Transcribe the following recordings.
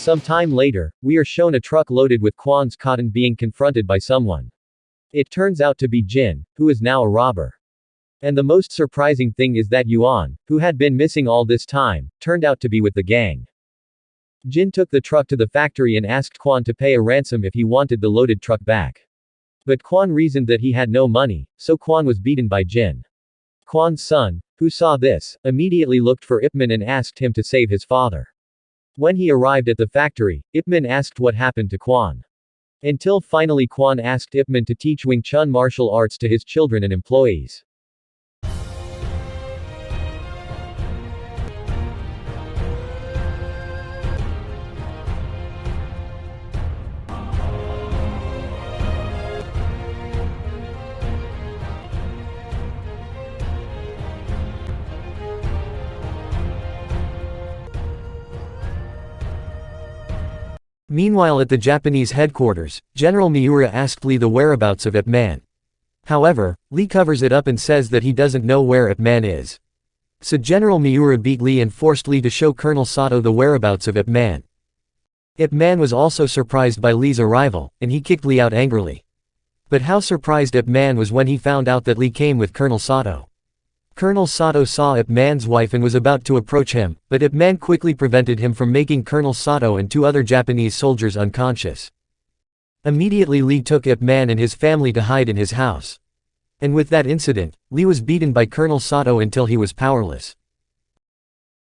Some time later, we are shown a truck loaded with Quan's cotton being confronted by someone. It turns out to be Jin, who is now a robber. And the most surprising thing is that Yuan, who had been missing all this time, turned out to be with the gang. Jin took the truck to the factory and asked Quan to pay a ransom if he wanted the loaded truck back. But Quan reasoned that he had no money, so Quan was beaten by Jin. Quan's son, who saw this, immediately looked for Ipman and asked him to save his father. When he arrived at the factory, Ipman asked what happened to Quan. Until finally Quan asked Ipman to teach wingchun martial arts to his children and employees. Meanwhile at the Japanese headquarters, General Miura asked Lee the whereabouts of Ip Man. However, Lee covers it up and says that he doesn't know where Ip Man is. So General Miura beat Lee and forced Lee to show Colonel Sato the whereabouts of Ip Man. Ip Man was also surprised by Lee's arrival, and he kicked Lee out angrily. But how surprised Ip Man was when he found out that Lee came with Colonel Sato. Colonel Sato saw Ip Man's wife and was about to approach him, but Ip Man quickly prevented him from making Colonel Sato and 2 other Japanese soldiers unconscious. Immediately Lee took Ip Man and his family to hide in his house. And with that incident, Lee was beaten by Colonel Sato until he was powerless.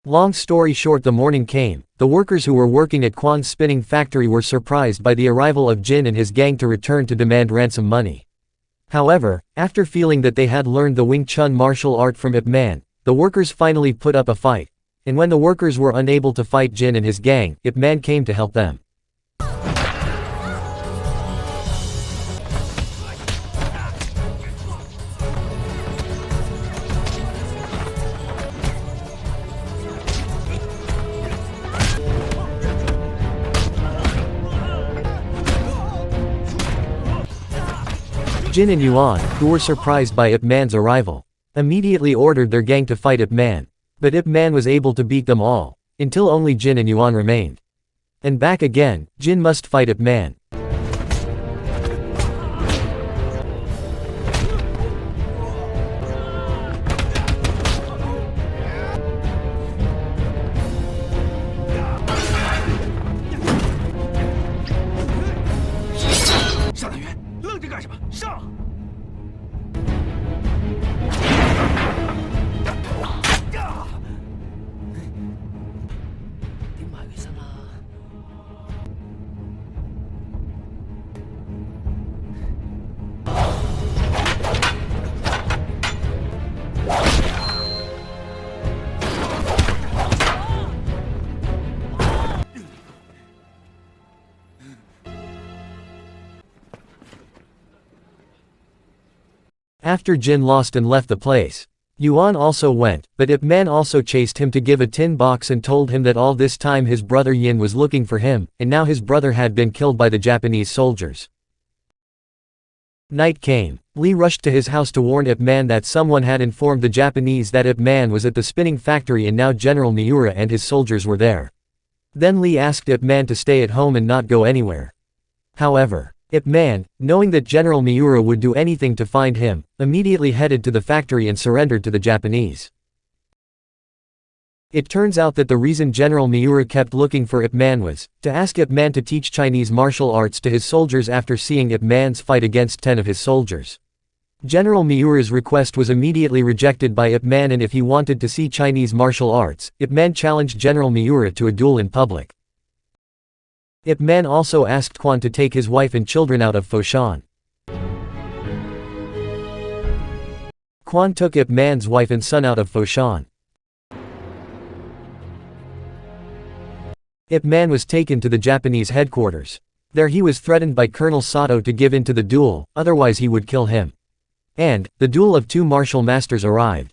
Long story short, the morning came. The workers who were working at Quan's spinning factory were surprised by the arrival of Jin and his gang to return to demand ransom money. However, after feeling that they had learned the Wing Chun martial art from Ip Man, the workers finally put up a fight. And when the workers were unable to fight Jin and his gang, Ip Man came to help them. Jin and Yuan, who were surprised by Ip Man's arrival, immediately ordered their gang to fight Ip Man. But Ip Man was able to beat them all, until only Jin and Yuan remained. And back again, Jin must fight Ip Man. After Jin lost and left the place, Yuan also went, but Ip Man also chased him to give a tin box and told him that all this time his brother Yin was looking for him, and now his brother had been killed by the Japanese soldiers. Night came. Lee rushed to his house to warn Ip Man that someone had informed the Japanese that Ip Man was at the spinning factory and now General Miura and his soldiers were there. Then Lee asked Ip Man to stay at home and not go anywhere. However, Ip Man, knowing that General Miura would do anything to find him, immediately headed to the factory and surrendered to the Japanese. It turns out that the reason General Miura kept looking for Ip Man was to ask Ip Man to teach Chinese martial arts to his soldiers after seeing Ip Man's fight against 10 of his soldiers. General Miura's request was immediately rejected by Ip Man, and if he wanted to see Chinese martial arts, Ip Man challenged General Miura to a duel in public. Ip Man also asked Quan to take his wife and children out of Foshan. Quan took Ip Man's wife and son out of Foshan. Ip Man was taken to the Japanese headquarters. There he was threatened by Colonel Sato to give in to the duel, otherwise he would kill him. And the duel of 2 martial masters arrived.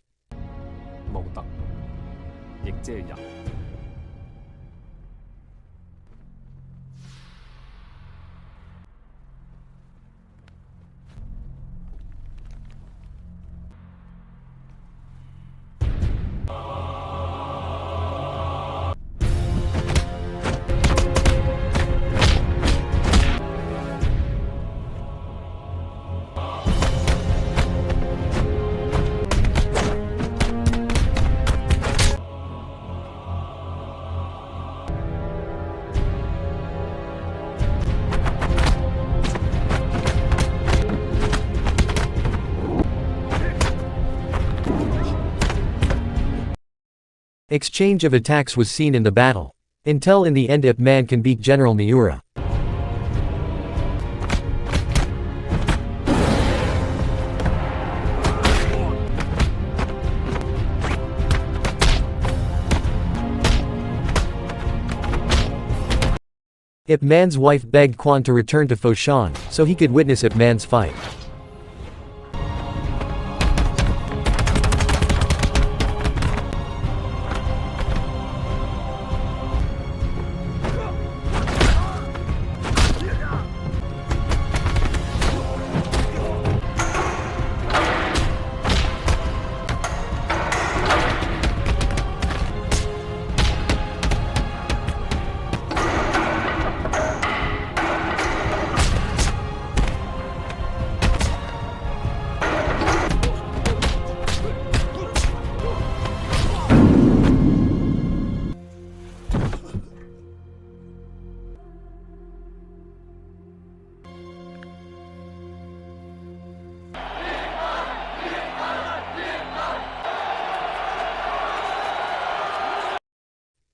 Exchange of attacks was seen in the battle. Until in the end Ip Man can beat General Miura. Ip Man's wife begged Quan to return to Foshan, so he could witness Ip Man's fight.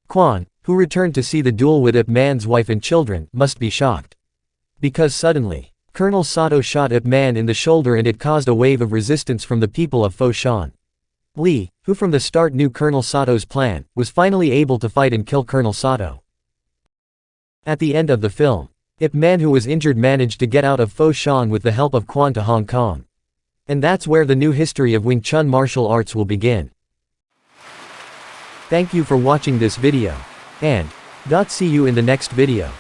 Quan, who returned to see the duel with Ip Man's wife and children, must be shocked. Because suddenly, Colonel Sato shot Ip Man in the shoulder and it caused a wave of resistance from the people of Foshan. Lee, who from the start knew Colonel Sato's plan, was finally able to fight and kill Colonel Sato. At the end of the film, Ip Man who was injured managed to get out of Foshan with the help of Quan to Hong Kong. And that's where the new history of Wing Chun martial arts will begin. Thank you for watching this video. And, see you in the next video.